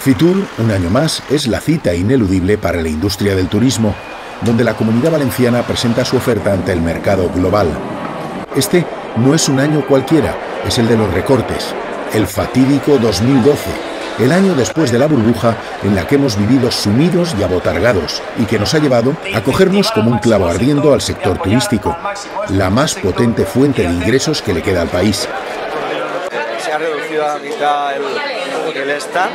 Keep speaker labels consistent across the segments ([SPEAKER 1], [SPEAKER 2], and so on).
[SPEAKER 1] Fitur, un año más, es la cita ineludible para la industria del turismo, donde la Comunidad Valenciana presenta su oferta ante el mercado global. Este no es un año cualquiera, es el de los recortes, el fatídico 2012, el año después de la burbuja en la que hemos vivido sumidos y abotargados y que nos ha llevado a cogernos como un clavo ardiendo al sector turístico, la más potente fuente de ingresos que le queda al país.
[SPEAKER 2] Se ha reducido a mitad el stand,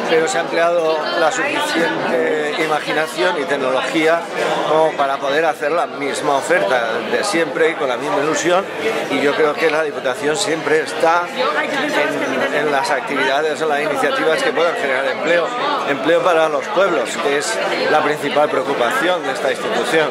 [SPEAKER 2] pero se ha empleado la suficiente imaginación y tecnología como para poder hacer la misma oferta de siempre y con la misma ilusión, y yo creo que la Diputación siempre está en las actividades, en las iniciativas que puedan generar empleo para los pueblos, que es la principal preocupación de esta institución.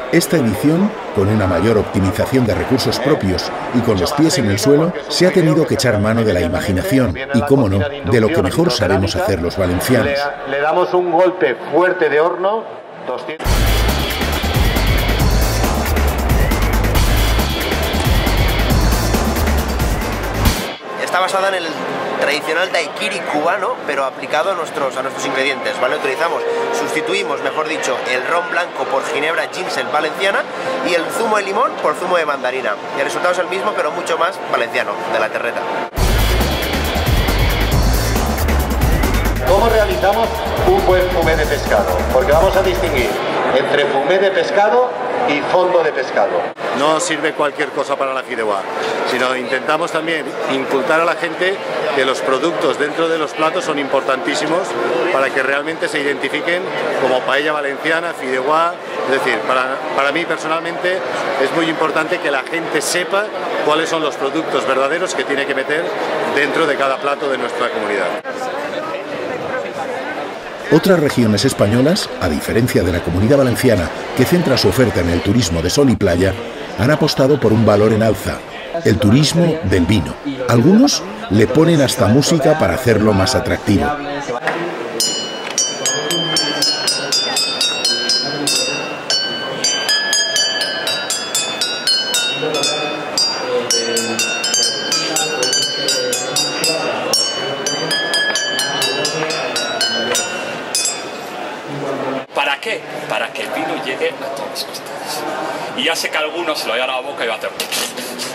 [SPEAKER 1] Esta edición, con una mayor optimización de recursos propios y con los pies en el suelo, se ha tenido que echar mano de la imaginación y, cómo no, de lo que mejor sabemos hacer los valencianos.
[SPEAKER 3] Le damos un golpe fuerte de horno.
[SPEAKER 4] Está basada en el tradicional daiquiri cubano, pero aplicado a nuestros ingredientes, ¿vale? Sustituimos, mejor dicho, el ron blanco por ginebra ginseng valenciana y el zumo de limón por zumo de mandarina. Y el resultado es el mismo, pero mucho más valenciano, de la terreta.
[SPEAKER 3] ¿Cómo realizamos un buen fumé de pescado? Porque vamos a distinguir entre fumé de pescado y fondo de pescado.
[SPEAKER 5] No sirve cualquier cosa para la fideuà, sino intentamos también inculcar a la gente que los productos dentro de los platos son importantísimos para que realmente se identifiquen como paella valenciana, fideuà. Es decir, para mí personalmente es muy importante que la gente sepa cuáles son los productos verdaderos que tiene que meter dentro de cada plato de nuestra comunidad.
[SPEAKER 1] Otras regiones españolas, a diferencia de la Comunidad Valenciana, que centra su oferta en el turismo de sol y playa, han apostado por un valor en alza, el turismo del vino. Algunos le ponen hasta música para hacerlo más atractivo.
[SPEAKER 6] ¿Para qué? Para que el vino llegue a todos ustedes. Y ya sé que algunos se lo llevan a la boca y va a hacer...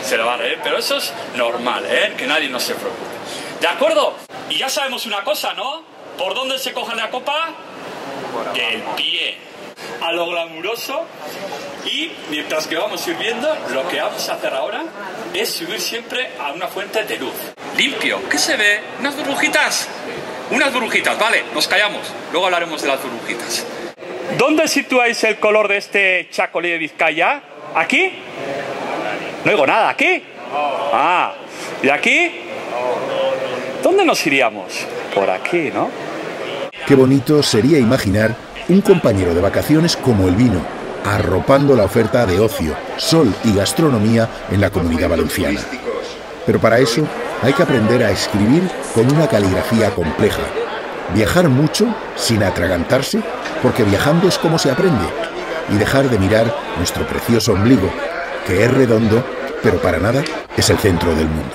[SPEAKER 6] se lo va a reír, pero eso es normal, ¿eh? Que nadie no se preocupe. ¿De acuerdo? Y ya sabemos una cosa, ¿no? ¿Por dónde se coge la copa? Del pie. A lo glamuroso. Y mientras que vamos sirviendo, lo que vamos a hacer ahora es subir siempre a una fuente de luz. Limpio. ¿Qué se ve? ¿Unas burbujitas? Unas burbujitas, vale, nos callamos. Luego hablaremos de las burbujitas. ¿Dónde situáis el color de este chacolí de Vizcaya? ¿Aquí? No oigo nada. ¿Aquí? Ah, ¿y aquí? ¿Dónde nos iríamos? Por aquí, ¿no?
[SPEAKER 1] Qué bonito sería imaginar un compañero de vacaciones como el vino, arropando la oferta de ocio, sol y gastronomía en la Comunidad Valenciana. Pero para eso hay que aprender a escribir con una caligrafía compleja, viajar mucho sin atragantarse, porque viajando es como se aprende, y dejar de mirar nuestro precioso ombligo, que es redondo, pero para nada es el centro del mundo.